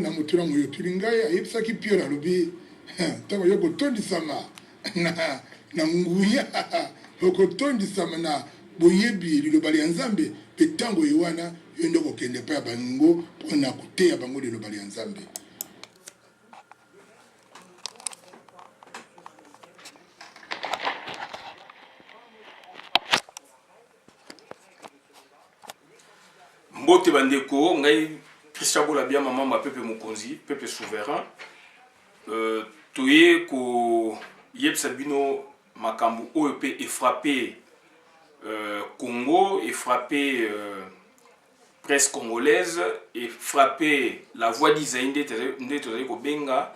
na motuna moyo tulingai ayebisaki Pierre alobi tango yo kotondisama na nguya okotondisama na boyebi liloba lya Nzambe pe tango yewana yo ndoko kende pa bango pona kuteya bango liloba lya Nzambe. Mbote bandeko ngai Christian Bolabia maman ma peuple mokonzi peuple souverain toye ko yeb sabino makambu OEP est frappé Congo est frappé presse congolaise et frappé la voix d'Isaïe nde ko benga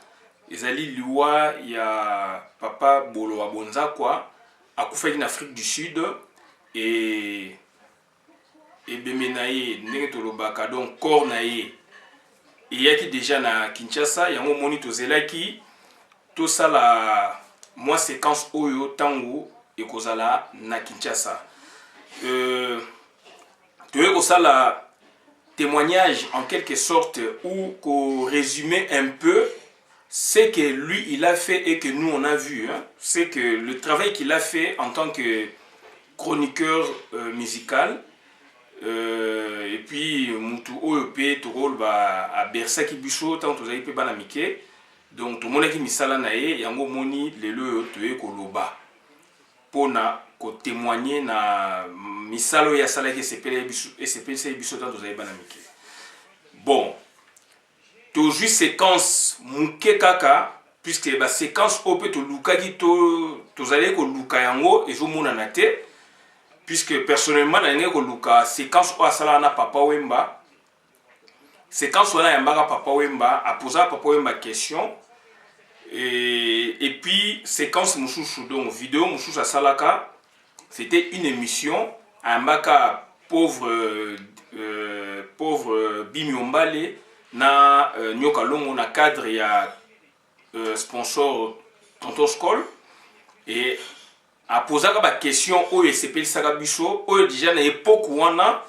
ezali liwa ya papa Bolo Abonza quoi akufaki en Afrique du Sud et Bemenaye ndenge tolobaka donc corps naye eyaki déjà na Kinshasa yango moni tozelaki to sala moi séquence oyo tango ekozala na Kinshasa toye ko sala témoignage en quelque sorte ou ko résumer un peu ce que lui il a fait et que nous on a vu hein. C'est que le travail qu'il a fait en tant que chroniqueur musical et puis mutu OEP to rôle ba a Bersaki Biso tant tozali pe bana mike donc to monaki misala na ye yango moni lelo toye ko loba pona ko témoigner na misalo ya sala ke sepele biso et sepele biso tant tozali bana mike bon to juste séquence muke kaka puisque ba séquence OEP to lukaki to tozali ko luka yango ezo mona na te. Puisque personnellement, je suis séquence où na Papa Wemba, séquence où Papa Wemba a posé à Papa Wemba question, et puis séquence Moussoussou, donc vidéo Moussoussou à Salaka, c'était une émission à Mbaka pauvre Bimiombale, na Nyoka Longo na cadre il y a sponsor Tonton Skol, et a posé la question oyo sepeli saka biso oyo déjà na époque wana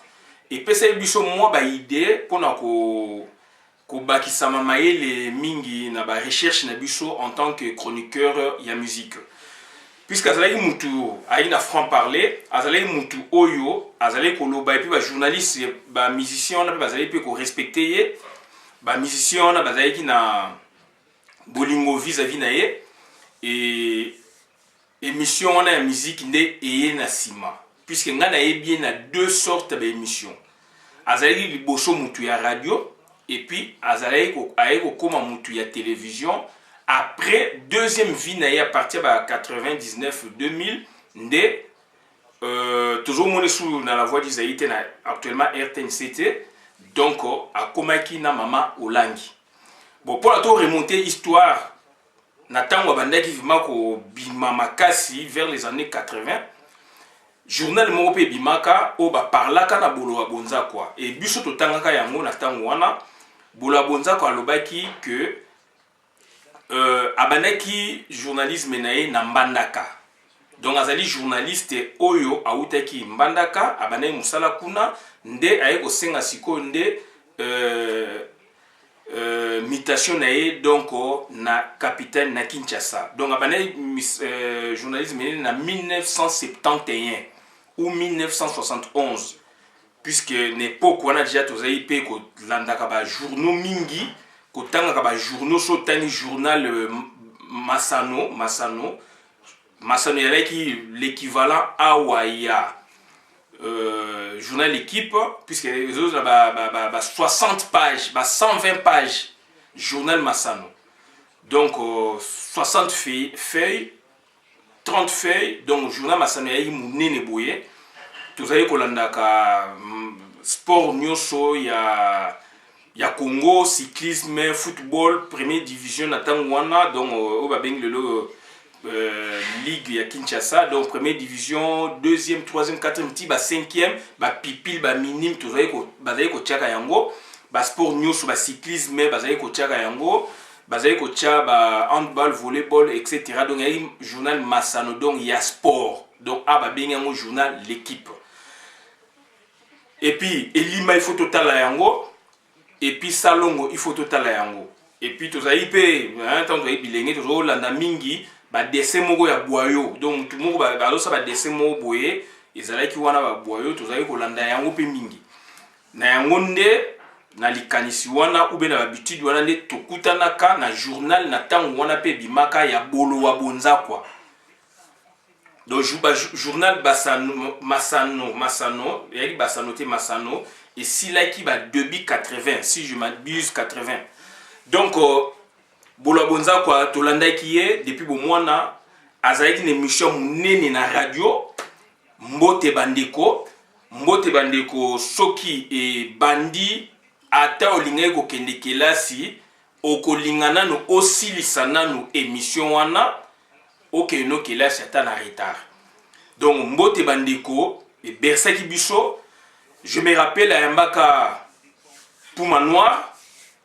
et pesa biso moi ba idée pona ko bakisama mayele mingi na ba recherche na biso en tant que chroniqueur ya musique puisque azali mutu aina franc parler azali mutu oyo azali ko loba et puis ba journaliste ba musicien na bazali pe ko respecter ye ba musicien na bazali ki na bolingo vis-à-vis na ye et émission on a une musique ndé eye na sima puisque nga na bien na deux sortes d'émissions azali liboso mutu ya radio et puis azali ko aiko koma mutu ya télévision après deuxième vie na à partir de 99 2000 ndé toujours mon sous dans la voix d'Isaïe na actuellement RTNCT donc a komaki na mama Olangi bon pour la remonter histoire Natango bandaki vimako bimamakasi vers les années 80 journal moko pe bimaka o ba parlaka na Bolo Abonza quoi et biso to tangaka yango na tango wana Bolo Abonza ko alobaki que abanaki journalisme nae na Mbandaka donc azali journaliste oyo autaki Mbandaka abanai musala kuna nde aye ko senga siko nde mutation nae donc na capitaine na Kinshasa donc abanai journalisme na 1971 ou 1971 puisque l'époque on a déjà tozali pe ko landaka ba journaux mingi ko tanga ba journaux so tani journal Masano yala ki l'équivalent awaya journal équipe puisque les autres 60 pages 120 pages journal Masano donc 60 feuilles 30 feuilles donc journal Masano yayi munene boye tozali kolandaka sport nyoso ya Congo cyclisme football première division na tangwana donc o ba bengi le ligue ya Kinshasa donc première division deuxième troisième quatrième ti ba cinquième ba pipil ba minime tozali ko bazali ko tchaka yango ba sport nyoso ba cyclisme bazali ko tchaka yango bazali ko tcha ba handball volleyball etc. donc il y a un journal Masano donc il y a sport donc ba bengi yango journal l'équipe et puis elima il faut total yango et puis salongo il faut totala yango et puis tozali pe tant tozali bilenge tozolanda mingi ba dessin moko ya boyo donc tout moko ba ça ba dessin moko boye ezalaki wana ba boyo tozali kolanda yango pe mingi na yango nde na likanisi wana ube na habitude wana nde tokutanaka na journal na tango wana pe bimaka ya bolo wa bonza kwa donc journal Masano yaki Basano te Masano et si là qui va début 80 si je m'abuse 80 donc bolo wa bonza kwa tolanda ki est depuis bo mwana azalaki une émission munene na radio mbote bandeko soki e bandi ata olingai ko kende kelasi okolingana no osilisa nanu émission wana okeno kelasi ata na retard donc mbote bandeko e bersaki biso je me rappelle à Mbaka Puma Noir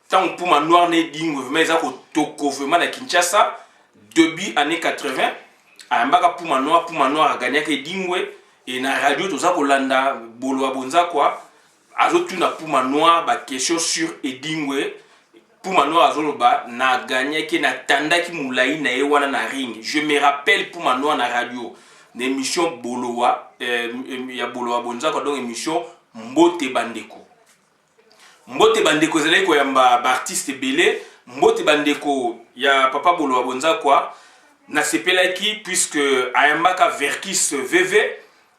tant Puma Noir ne dingo mais ça ko toko vraiment na Kinshasa début années 80 à Mbaka Puma Noir a gagné que dingwe et na radio tout ça kolanda bolo bonza quoi azotu na Puma Noir ba question sur Edingwe Puma Noir azoloba na gagné que na tandaki moulai na ewana na ring je me rappelle Puma Noir na radio l'émission bolowa ya bolo bonza quoi donc émission mbote bandeko zele ko yamba ba artiste belé mbote bandeko ya papa bolo bonza quoi na sepelaki puisque ayambaka Verkis VV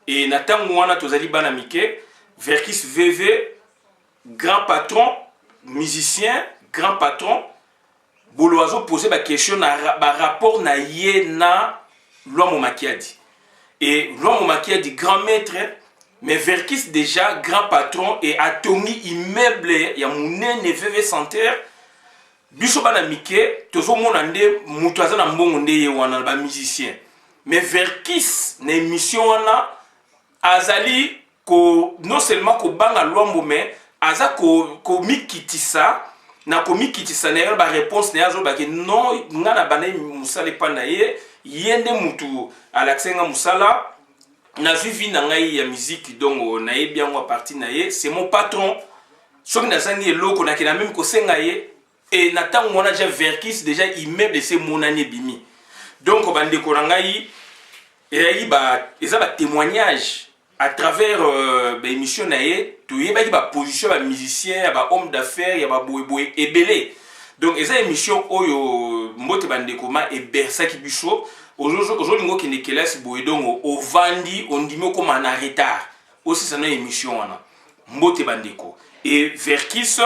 et Nathan Mouana tozali bana mike Verkis VV grand patron musicien grand patron boloazo posé ba question na ba rapport na ye na Luambo Makiadi et Luambo Makiadi grand maître mais Verkis déjà grand patron et atongi immeuble ya munene VV Center biso bana mike tozo mona nde mutu aza na mbongo nde ye wana ba musicien mais Verkis na émission wana azali ko non seulement ko banga Luambo mais aza ko mikitisa na ko mikitisa na ba réponse na azo ba ke non ngana bana musala pana ye yende mutu alaksenga musala na suivi na ngai ya musique donc na ye bien wa partie na ye c'est mon patron soki na sangi eloko na kina même ko senga ye et natang mona ja Verkis déjà immeuble c'est mon année bimi donc bande ko ngai et ba eza ba témoignage à travers l'émission naie tu y a ba position ba musicien ba homme d'affaires ya ba boy ebelé donc eza émission oyo mbote bande koma e bersaki biso aujourd'hui ngo kende kelasi boy donc au vandi on dit ko mana retard aussi ça na émission wana mbote bandeko et Verkis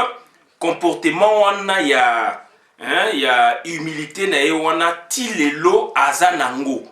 comportement wana ya humilité na ye wana tilelo azanango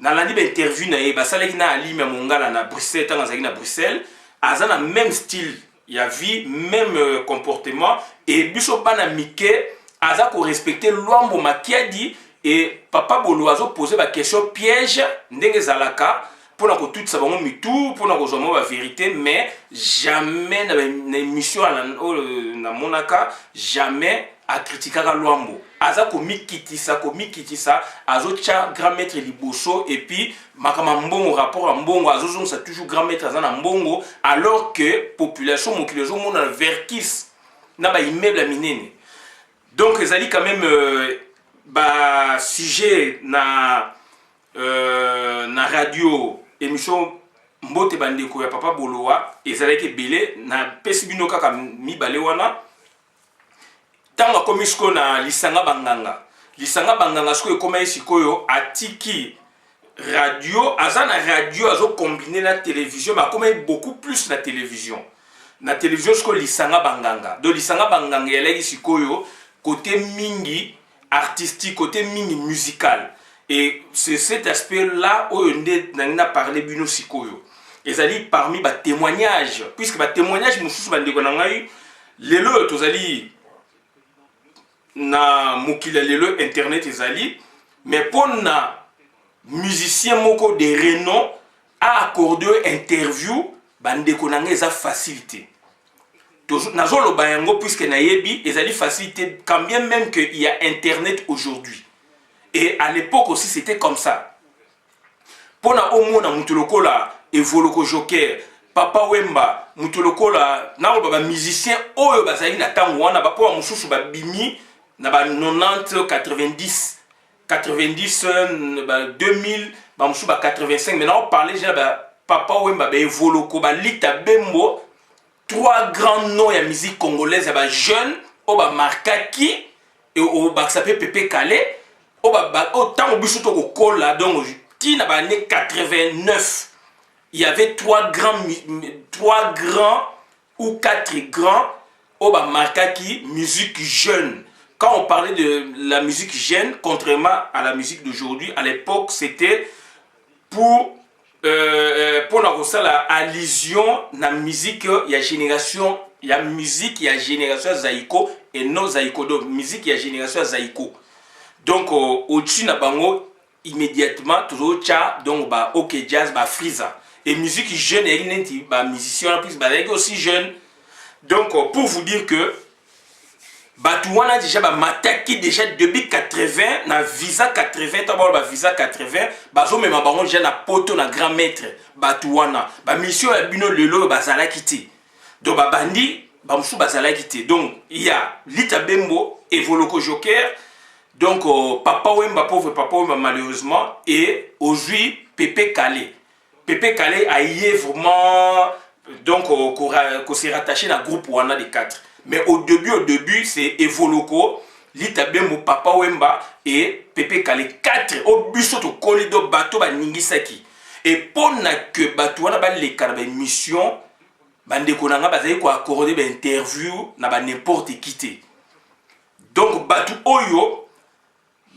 na landi ba interview na ye basalaki na alime mongala na Bruxelles tanga zaki na Bruxelles azana même style ya vie même comportement et biso bana mike aza ko respecter Luambo Makiadi et papa bolo azo poser ba question piège ndenge zalaka pour ko tout ça bango mitou pour ko zomo ba vérité mais jamais na émission na monaka jamais a critiquer Luambo aza ko mikitisa azo tcha grand maître liboso et puis makama mbongo rapport à mbongo azo ça toujours grand maître azana mbongo alors que population mokilezo mona Verkis na ba immeuble minene donc ezali quand même ba sujet na radio émission mbote bandeko ya papa bolowa ezalaki belé na pesibino kaka mibale wana tanga komisko na lisanga banganga siko ekoma sikoyo atiki radio azana radio azo combiner na télévision mais comme beaucoup plus na télévision siko lisanga banganga do lisanga banganga yalaki sikoyo côté mingi artistique côté mingi musical et c'est cet aspect là où on a parlé bino sikoyo ezali parmi ba témoignages puisque ba témoignage mususu bandeko na ngai lelo tozali na mokila lelo internet ezali mais pour na musicien moko de renom a accordé interview bandeko na ngai eza facilité nazolo bayango puisque na yebi ezali facilité quand bien même que il y a internet aujourd'hui et à l'époque aussi c'était comme ça pour na omo na mutuloko la evoloko joker Papa Wemba mutolokola na ba musicien oyo bazali na tango wana ba po mususu ba bimi na ba 90 90 90 2000 ba mususu ba 85 maintenant on parlait déjà ba Papa Wemba ba Evoloko ba Lita Bembo, trois grands noms ya musique congolaise ya ba jeune o ba markaki et o ba s'appelle Pepe Kale o ba autant au biso to ko kola donc ti na ba année 89. Il y avait trois grands ou quatre grands au Markaki, musique jeune. Quand on parlait de la musique jeune, contrairement à la musique d'aujourd'hui, à l'époque, c'était pour la allusion à la musique, il y a génération, il y a musique, il y a génération Zaïko et non Zaïko. Donc, musique, il y a génération Zaïko. Donc, au-dessus, immédiatement, toujours donc, ok, jazz, Friza. Et musique jeune, et musicien en plus, aussi jeune. Donc, pour vous dire que Batouana déjà mataki déjà depuis 80, na visa 80, d'abord visa 80, bazo même baron déjà na poto na grand maître Batouana. Ba mission ya bino lelo bazala kiti. Donc bandi ba musu bazala kiti. Donc il y a Lita Bembo, Evoloko Joker. Donc Papa Wemba, pauvre Papa Wemba malheureusement, et aujourd'hui Pepe Kale. Pepe Kale a y vraiment donc qu'on s'est rattaché à un groupe Wana des 4. Mais au début c'est Evoloko, Lita Bembo, Papa Wemba et Pepe Kale 4 au buso to kolido bateau ba ningisaki. Et pour que bateau wana ba les carabé mission bande konanga bazali ko accorder ba interview na ba n'importe qui. Donc bateau oyo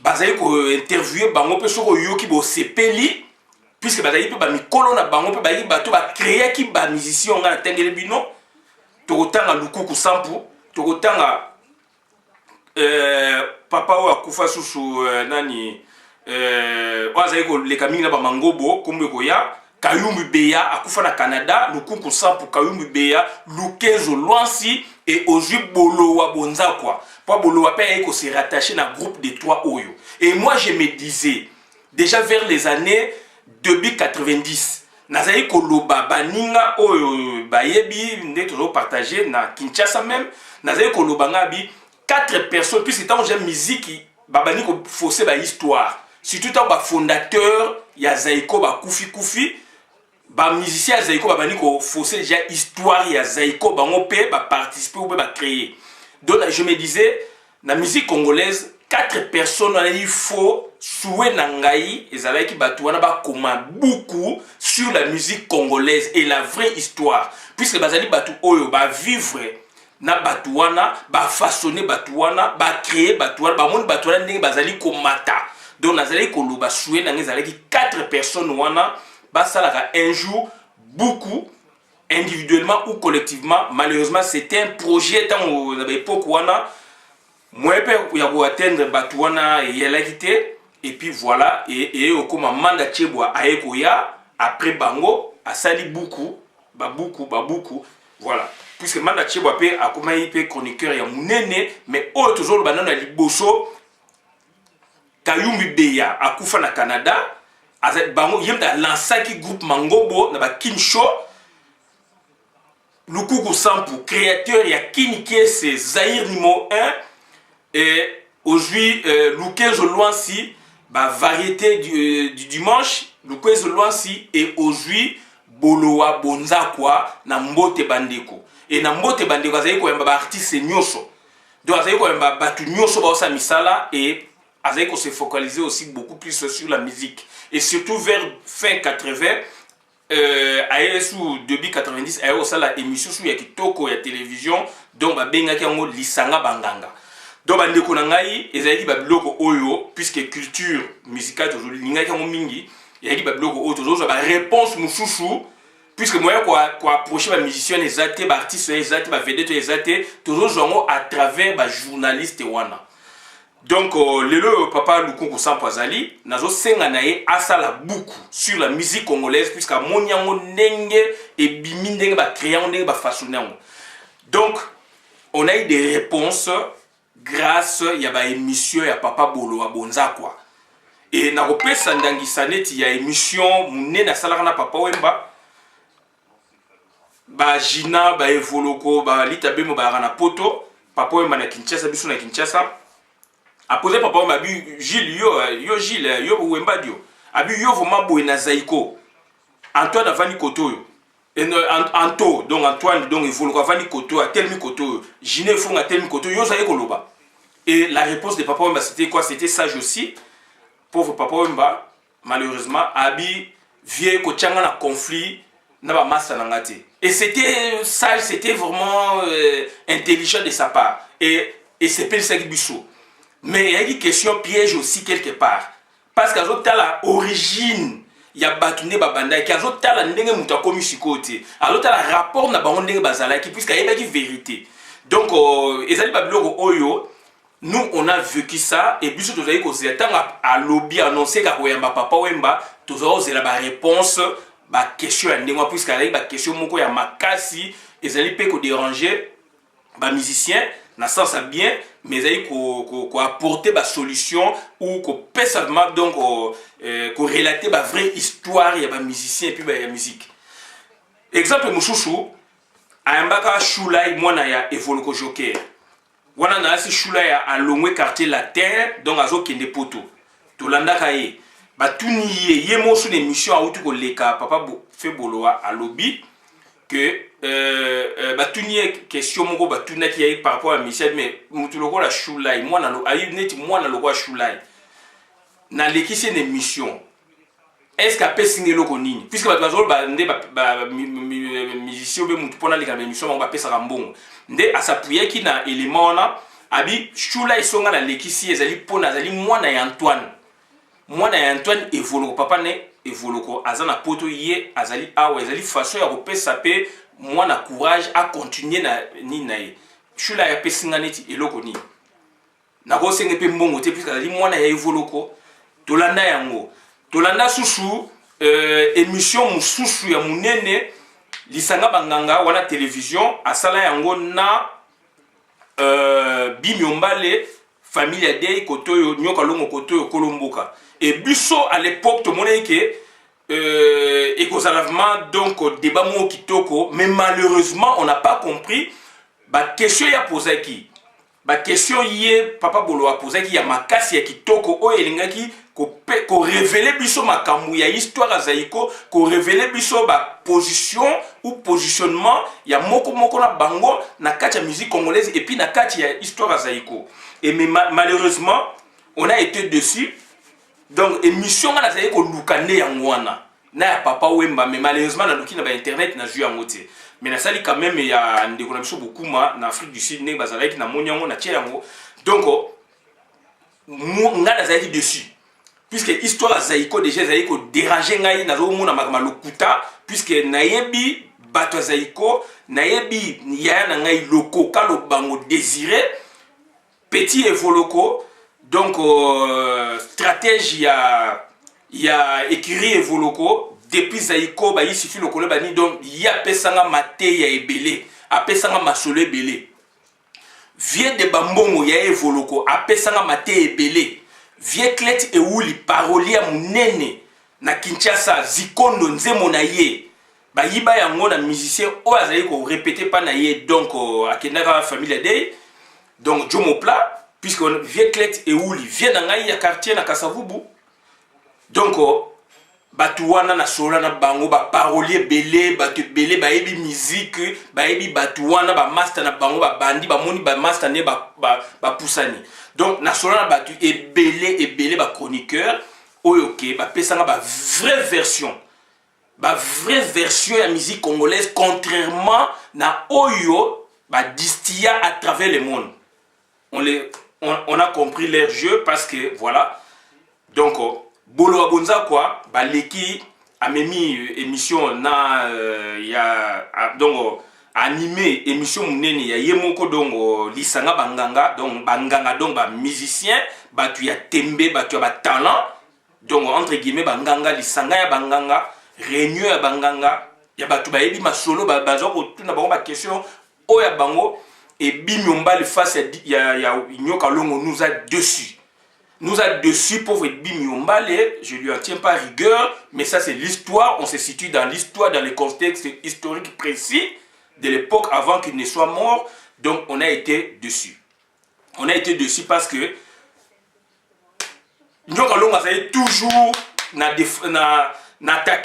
bazali ko interviewer bango pe soko yoki bo sepeli. Puisque bazali pe ba mikolo na bango pe ba yi bato ba créer ki ba musicien nga na tengele bino tokotanga lukuku sampu tokotanga papa wa kufa susu nani bazali ko leka mingi na ba mangobo kombe ko ya Kayumbu Beya akufa na Canada lukuku sampu Kayumbu Beya Lukezo Lwansi et aujourd'hui Bolowa Bonza quoi pour Bolowa pe ko se rattacher na groupe de trois oyo. Et moi je me disais déjà vers les années depuis 90 nazali koloba baninga oyo bayebi nde tozo partager na Kinshasa même nazali koloba ngabi 4 personnes puis c'est tant j'aime musique babani ko fausser ba histoire surtout tant ba fondateur ya Zaïko ba kufi ba musicien ya Zaïko babani ko fausser déjà histoire ya Zaïko bango pe ba participer ou ba créer. Donc je me disais la musique congolaise 4 personnes, il faut souhait nangai et zalaki batouana ba koma beaucoup sur la musique congolaise et la vraie histoire. Puisque bazali batou oyo ba vivre na batouana, ba façonner batouana, ba créer batouana, ba monde batouana ndenge bazali komata. Donc nazali kolo ba souhait nangai zalaki 4 personnes wana ba salaka un jour beaucoup individuellement ou collectivement. Malheureusement, c'était un projet dans l'époque wana moi il y a atteindre Batouana et Yelagité et puis voilà et au comme manda cheboa aekoya après bango a sali beaucoup voilà puisque manda cheboa pe a comme il chroniqueur ya munene mais autre toujours le banana liboso Kayumbu Beya a kufa na Canada azet bango yemda lansaki groupe Mangobo na ba Kinsho Lukuku Sampu créateur ya Kinike c'est Zaïr numéro 1. Et aujourd'hui, Lukezo Lwansi, variété du dimanche, Lukezo Lwansi et aujourd'hui, Bolowa Bonza quoi, na Mbote Bandeko. Et na Mbote Bandeko, azayi ko yamba artiste nyoso. Donc azayi ko yamba batu nyoso ba osa misala et azayi ko se focaliser aussi beaucoup plus sur la musique. Et surtout vers fin 80, sous début 90, aye osa la émission sur ya kitoko ya télévision, donc ba bengaki yango Lisanga Banganga. Donc bandeko na ngai ezali ba biloko oyo puisque culture musicale toujours lingaki mo mingi ezali ba biloko oyo toujours ba réponse mususu puisque moi quoi approcher ba musicien ezate ba artiste ezate ba vedette ezate toujours zongo à travers ba journaliste wana. Donc lelo papa Lukungu Sampu azali nazo senga nae asala beaucoup sur la musique congolaise puisque monyango ndenge et bimi ndenge ba créer ndenge ba façonner. Donc on a eu des réponses grâce ya ba émission ya papa Bolo Bonza quoi. Et na kopesa ndangisa neti ya émission munene salaka na papa Wemba ba Gina ba Evoloko ba Litabemo ba Rana Poto papa Wemba na Kinshasa biso na Kinshasa a posé papa Wemba bi Gilles yo Gilles yo Wemba dio abi yo vraiment boy na Zaiko Antoine avani koto Anto donc Antoine donc Evoloko avani koto a telmi koto Gina fonga telmi koto yo za ekoloba. Et la réponse de papa Wemba c'était quoi? C'était sage aussi. Pauvre papa Wemba malheureusement abi vieux ko tchanga na conflit na ba massa na ngati. Et c'était sage, c'était vraiment intelligent de sa part. Et c'est pas ça qui bichou. Mais il y a une question piège aussi quelque part. Parce qu'à l'autre origine, il y a batune babanda qui a l'autre la ndenge muta komi sikote. À l'autre la rapport na bango ndenge bazala qui puisqu'il y a une vérité. Donc ezali babiloko oyo nous on a vécu ça et biso tozali ko zetanga à lobby annoncer ka koyamba papa Wemba tozo la réponse ba question ya ndenge puisqu'il y a ba question moko ya makasi ezali pe ko déranger ba musicien na sens bien mais ezali ko apporter ba solution ou ko personnellement donc ko relater ba vraie histoire ya ba musicien et puis ba ya musique. Exemple mushushu ayambaka Shulai mwana ya Evoloko Joker. Wana na asi Shulai ya alongwe quartier latin donc azo kende poto. Tolandaka ye batuni ye mosu na émission a utu ko leka papa fait boloa à lobby que batuni question moko batuna ki ye par rapport à Michel mais mutu loko la Shulai mwana lo ayi neti mwana loko Shulai na lekisi na émission est-ce qu'a pe singelo ko nini puisque ba bazolo ba nde ba musicien be mutu pona leka émission ba pesa mbongo nde asapuye ki na élément na abi Shulai songa na lekisi ezali pona azali mwana ya Antoine. Mwana ya Antoine Evoloko papa ne Evoloko azana poto ye azali awa ezali façon ya kopesa pe mwana courage à continuer na ni na ye. Shula ya pesinga neti eloko ni. Na ko senge pe mbongo te puisque azali mwana ya Evoloko tolanda yango. Tolanda susu émission mususu ya munene lisanga banganga wana télévision asala yango na Bimiombale famille ya Dei kotoyo nyoka longo kotoyo kolomboka. Et biso à l'époque tout le monde que écosalavement donc débat mo kitoko mais malheureusement on n'a pas compris ba question ya posé qui ba question yé papa bolo a posé qui ya makasi ya kitoko o elingaki ko révéler biso makambu ya histoire Zaiko ko révéler biso ba position ou positionnement ya moko na bango na kati ya musique congolaise et puis na kati ya histoire Zaiko. Et mais malheureusement on a été dessus. Donc émission na zaye ko lukande yangwana na ya papa Wemba mais malheureusement na luki na ba internet na ju yango te mais na sali quand même ya ndeko na biso bokuma na Afrique du Sud ne bazalaki na monyango na tia yango donc nga na zaye dessus puisque histoire Zaiko déjà zaye ko déranger ngai na zo mona makama lokuta puisque nayebi bato Zaiko nayebi ya na ngai loko kalo bango désiré petit Evoloko. Donc, stratégie, il y a écrit Evoloko, depuis Zaiko, il suffit le collègue, donc il y a pesanga maté, il y a ebélé, a pesanga masole belé. Vieux de Bambongo, il y a Evoloko, a pesanga maté ebélé. Vieux clet et ouli, parolier à mounene, na Kinshasa, Zikondo, Nzemo na ye. Ba yiba yango na musicien, o azaiko, répété pas na ye, donc, à Kenara famille Dei, donc, Jomo Pla. Puisque vieux clet et ouli vient dans un quartier na Kasavubu. Donc batuana na sola na bango ba parolier belé batu belé ba ebi musique ba ebi batuana ba master na bango ba bandi ba moni ba master ne ba poussani. Donc na sola na batu et belé ba chroniqueur oyoke ba pesanga ba vraie version ya musique congolaise contrairement na oyo ba distilla à travers le monde. On a compris leur jeu parce que voilà. Donc, Bolo Abonza quoi, baleki a mis émission na ya donc animé émission munene ya yemoko donc lisanga banganga donc ba musicien, batu ya tembe, batu ya ba talent. Donc entre guillemets banganga lisanga ya banganga, réunion ya banganga, ya batu ba ebi masolo bazo ko tuna ba question o ya bango. Et Bimiombale face à Nyoka Longo nous a dessus. Nous a dessus, pauvre Bimiombale, je lui en tiens pas rigueur, mais ça c'est l'histoire, on se situe dans l'histoire, dans le contexte historique précis. de l'époque avant qu'il ne soit mort. Donc on a été dessus. On a été dessus parce que Nyoka Longo a toujours na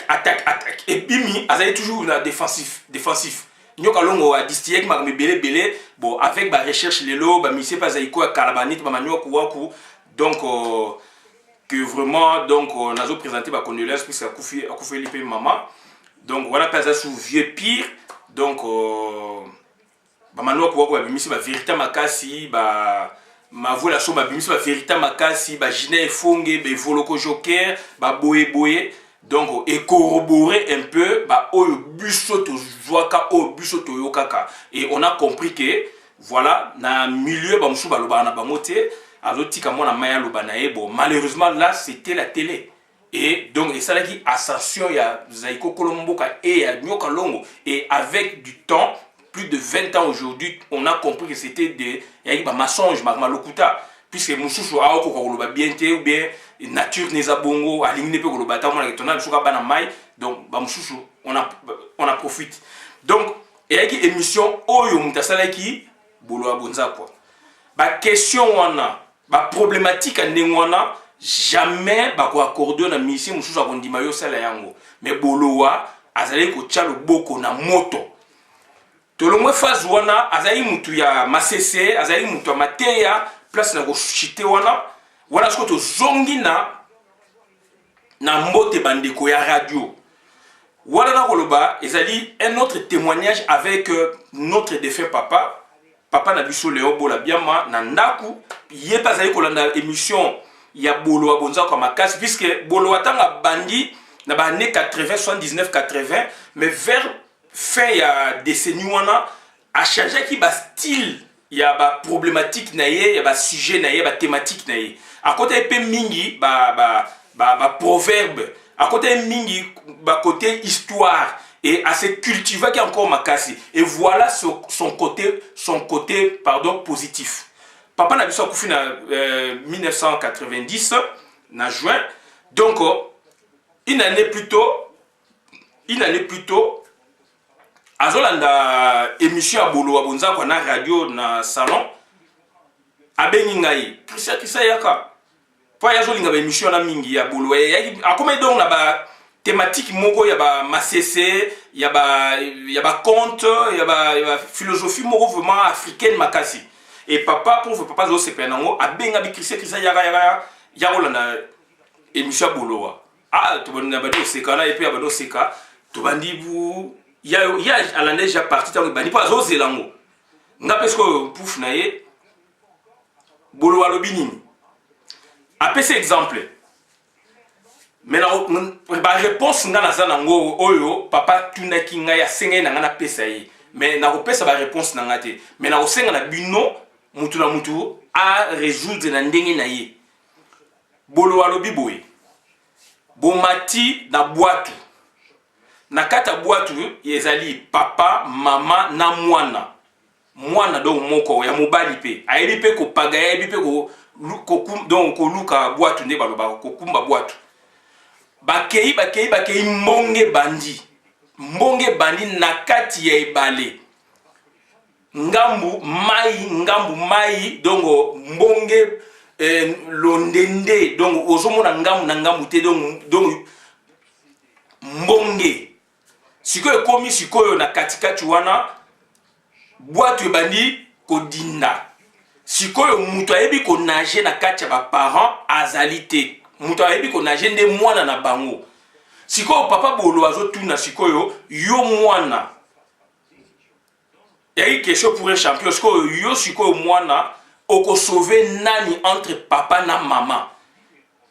attaque. Et Bimi a toujours na défensif. Nyoka Longo a distillé que ma belé. Bon, avec ma recherche les lots, bah mise pas zaiko à Kalabanit, ma manioku waku. Donc que vraiment donc on a présenté ma condoléance puisque a couffé l'ipé maman. Donc voilà pas ça sous vieux pire. Donc bah manioku waku bah mise ba vérité makasi bah ma voix la somme mise ba vérité makasi bah giné fongue bah voloko joker bah boye. Donc et corroborer un peu bah au buso to joaka au buso to yokaka. Et on a compris que voilà na milieu ba msuba loba na bamote alotika mona maya loba na bon malheureusement là c'était la télé. Et donc et ça là qui ascension ya Zaiko Kolomboka et ya Nyoka Longo et avec du temps plus de 20 ans aujourd'hui on a compris que c'était des ya ba mensonge malokuta puisque mususu a ko koloba bien ou bien nature neza bongo aligné pe koloba ta mona ketona suka bana mai donc ba mususu on a profite. Donc et avec émission oyo mutasala ki bolo abonza quoi. Ba question wana ba problématique ndengwana jamais ba ko accorder na mission mususu akondima yo sala yango mais bolowa azali ko tcha loboko na moto. Tolongwe phase wana azali mutu ya masese azali mutu ya mateya place na ko chite wana ce que to zongi na mbote bandeko ya radio. Voilà na koloba ezali un autre témoignage avec notre défunt papa na biso Léo Bola Biama na ndaku ye pas azali kolanda émission ya bolo abonza kwa makasi puisque bolo atanga bandi na ba année 80 79 80 mais vers fin ya décennie wana a changé ki ba style ya ba problématique na ye ya ba sujet na ye ba thématique na ye à côté pe mingi ba proverbe à côté mingi ba côté histoire et à se cultiver qui encore makasi et voilà son côté pardon positif. Papa n'a biso kufi na 1990 na juin donc une année plus tôt azolanda émission à bolo abonza kwa na radio na salon abengi ngai Christian yaka pa yazolinga ba émission na mingi ya bolo akoma donc na ba thématique moko ya ba masese ya ba conte ya ba philosophie moko vraiment africaine makasi et papa zo sepenango abenga bi Christian yaka olanda émission bolowa to banda ba do seka na et puis ba do seka to bandi bu ya alanda déjà parti tango bandi pa zo zelango nga pesko pouf na ye bolowa lobinini apese exemple. Mais la réponse nga na ngo oyo papa tunaki nga ya senga na ngana pesa yi mais na ko pesa ba réponse na ngate mais na ko senga na bino mutu na mutu a résoudre na ndenge na ye bolo alobi boy bomati na boîte na kata boîte ezali papa mama na mwana donc moko ya mobali pe ayebi pe ko paga ayebi pe ko donc ko luka boîte nde baloba ko kumba boîte bakei mbonge bandi na kati ya ebale ngambu mai donc mbonge londende donc ozomona ngambu na ngambu te donc mbonge sikoyo komi sikoyo na katikati wana boîte ebandi kodinda sikoyo mutu ayebi ko nager na kati ya ba parents azali te mutu ayebi ko nager nde mwana na bango sikoyo papa bolo azotuna sikoyo yo mwana yaki question pour un champion sikoyo yo sikoyo mwana oko sauver nani entre papa na maman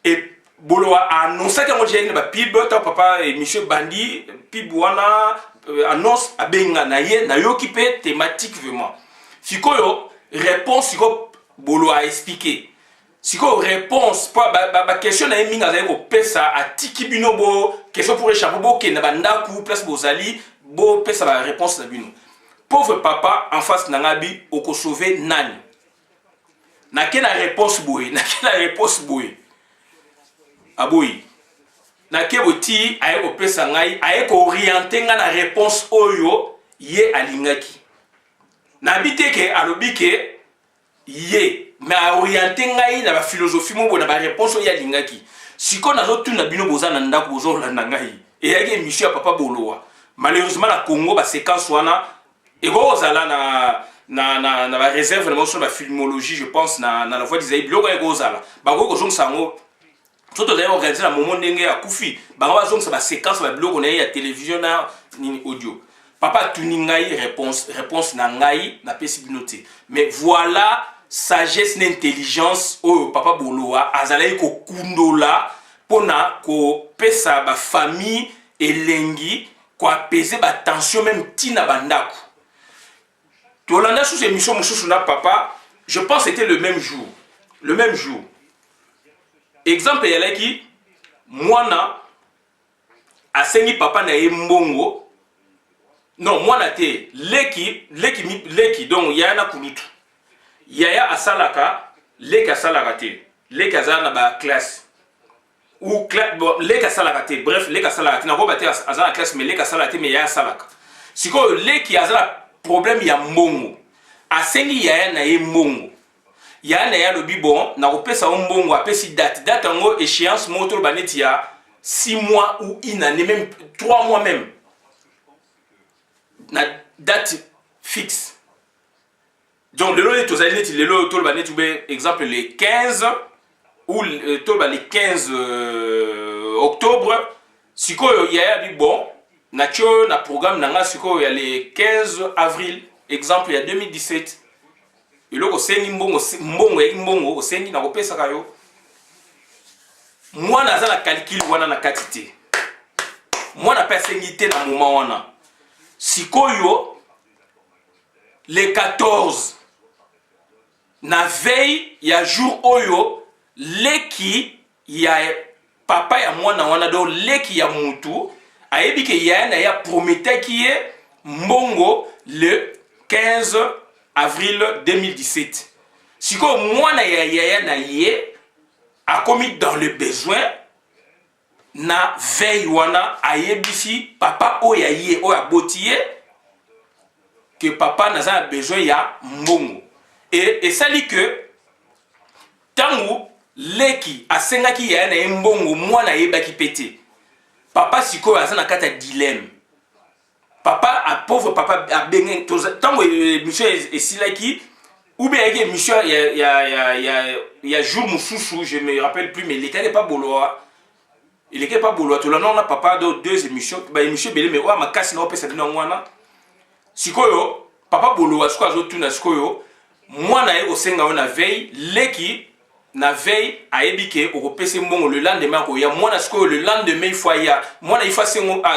et bolo a annoncé que moi j'ai ba pib ta papa et monsieur bandi pib wana annonce abenga na ye na yo ki pe thématique vraiment sikoyo réponse sikoyo bolo a expliqué sikoyo réponse pa ba question na minga za ko pesa atiki bino bo question pour échapper bo ke na bandaku place bozali bo pesa ba réponse na bino pauvre papa en face na ngabi oko sauver nani na ke la réponse boy aboyi na ke boti aye ko pesa ngai aye ko orienter nga na réponse oyo ye alingaki na bite ke alobi ke ye mais orienté ngai na ba philosophie mo na ba réponse ya alingaki siko nazo tuna bino boza na ndako bozo landa ngai et yaki émission ya papa Bolowa malheureusement na Congo ba séquence wana ego zala na ba réserve na motion ba filmologie je pense na la voix d'Isaïe biloko ego zala ba ko jonga sango tout à l'heure organisé na moment ndenge ya kufi ba ba jonga ba séquence ba biloko na ya télévision na ni audio papa tuningai réponse na ngai na pesi binoté mais voilà sagesse n'intelligence oh papa Bolowa azalaki ko kundola pona ko pesa ba famille elengi ko apaiser ba tension même tina bandako tolanda sous émission mosusu na papa je pense c'était le même jour exemple yalaki mwana asengi papa na ye mbongo non mwana te leki donc yana kulutu yaya asalaka leki asalaka te leki azala na ba classe ou bon, leki asalaka te bref leki asalaka te nakoba te azala na classe mais leki asalaka te mais yaya asalaka sikoyo leki azala problème ya mbongo asengi yaya na ye mbongo yaya na ye alobi bon nakopesa o mbongo apesi date yango échéance moko toloba neti ya 6 mois ou une année même 3 mois même na date fixe donc lelo neti tozali neti lelo toloba neti ube exemple les 15 ou toloba les 15 octobre sikoyo yaya abi bon natio na programme nanga sikoyo ya les 15 avril exemple ya 2017 eloko sengi mbongo ya mbongo osengi na kopesa kayo mwana aza na calcul wana na kati te mwana pe asengi te na moment wana sikoyo le 14 na veille ya jour oyo leki ya papa ya mwana wana do leki ya mutu ayebi ke yaya na ya prometaki ye mbongo le 15 avril 2017 sikoyo mwana ya yaya na ye a commis dans le besoin na veille wana ayebisi papa oya ye oya boti ye que papa naza na besoin ya mbongo et sali que tangu leki asengaki yaya na ye mbongo mwana ayebaki pete papa sikoyo aza na kati ya dilemme papa a pauvre papa a bengen tango monsieur esilaki ou bien yaki émission ya jour mosusu je me rappelle plus mais lekaki pas Bolowa ileke pas Bolowa tolanda wana papa do 2 émissions ba émission belé mais oya makasi na opesa bino ngwana sikoyo papa Bolowa sikoyo azotuna sikoyo mwana ye osenga na veille leki na veille aebike okopesa mbongo le lendemain ko ya mwana sikoyo le lendemain il faut ya mwana il faut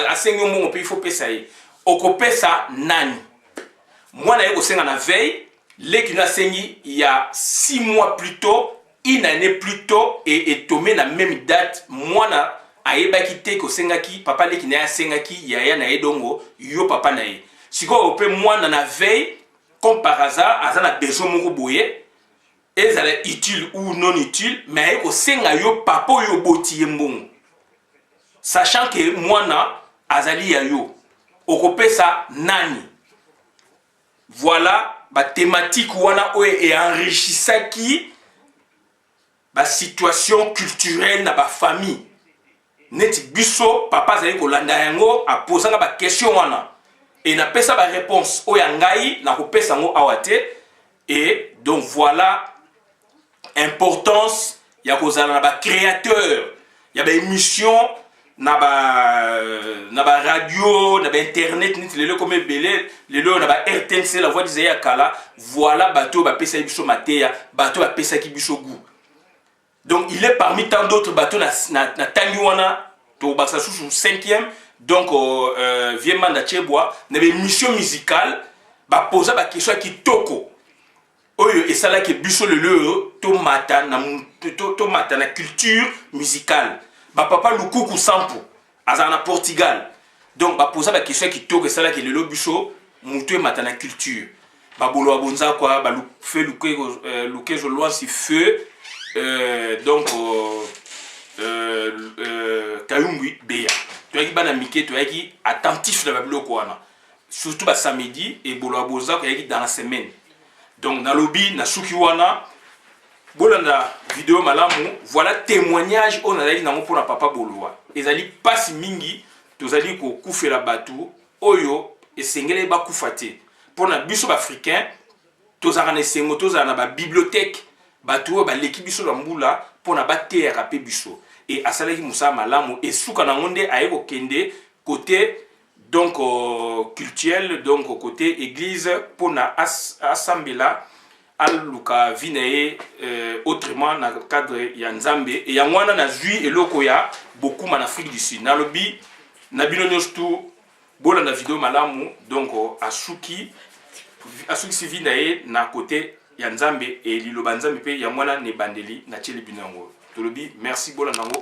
asenga mbongo pe il faut pesa ye okopesa nani mwana ye osenga na veille leki na sengi il y a 6 mois plus tôt une année plus tôt et tombé na même date mwana ayebaki te ko sengaki papa leki na sengaki yaya na edongo yo papa na ye sikoyo pe mwana na veille comme par hasard azana besoin moko boye ezala utile ou non utile mais ko senga yo papa yo boti mbongo sachant que mwana azali ya yo okopesa nani voilà ba thématique wana oye et enrichissaki ba situation culturelle na ba famille neti biso papa azali kolanda yango aposanga ba question wana et na pesa ba réponse oya ngai na kopesa ngo awate et donc voilà importance ya kozala na ba créateur ya ba émission na ba radio na ba internet neti lelo comme belé lelo na ba RTNC la voix d'Isaïe Kala voilà bateau ba pesa biso mateya bateau ba pesa ki biso goût donc il est parmi tant d'autres bateaux na tangi wana to basa sous 5e donc vieux manda chebois na ba mission musicale ba posa ba question ki toko oyo esala ke biso lelo to mata na culture musicale ba papa Lukuku Sampo azana na Portugal donc ba posa ba question ki toko esala ke lelo biso mutu mata na culture ba bolo abonza kwa ba fait luke zo loin si feu donc Kayumbi Beya to yaki bana mike to yaki attentif na ba biloko wana surtout ba samedi et bolo boza ko yaki dans la semaine. Donc na lobby na suki wana bolanda vidéo malamu voilà témoignage on a dit na pour papa boloa. Ezali passe mingi tozali ko kufela batu oyo esengele ba kufate. Pour na biso africain tozaka na sengo tozala na ba bibliothèque batu ba l'équipe biso la mbula pour na ba terre pe biso. Et asalaki musa malamu et suka na ngonde ayeko kende côté donc culturel donc côté église pour na assembla aluka vinae autrement na cadre ya nzambe et ya mwana na zui eloko ya beaucoup en Afrique du Sud na lobi na bino nyostu bola na vidéo malamu donc asuki si vinae na côté ya nzambe et liloba nzambe pe ya mwana ne bandeli na tcheli binango tolobi merci bola nango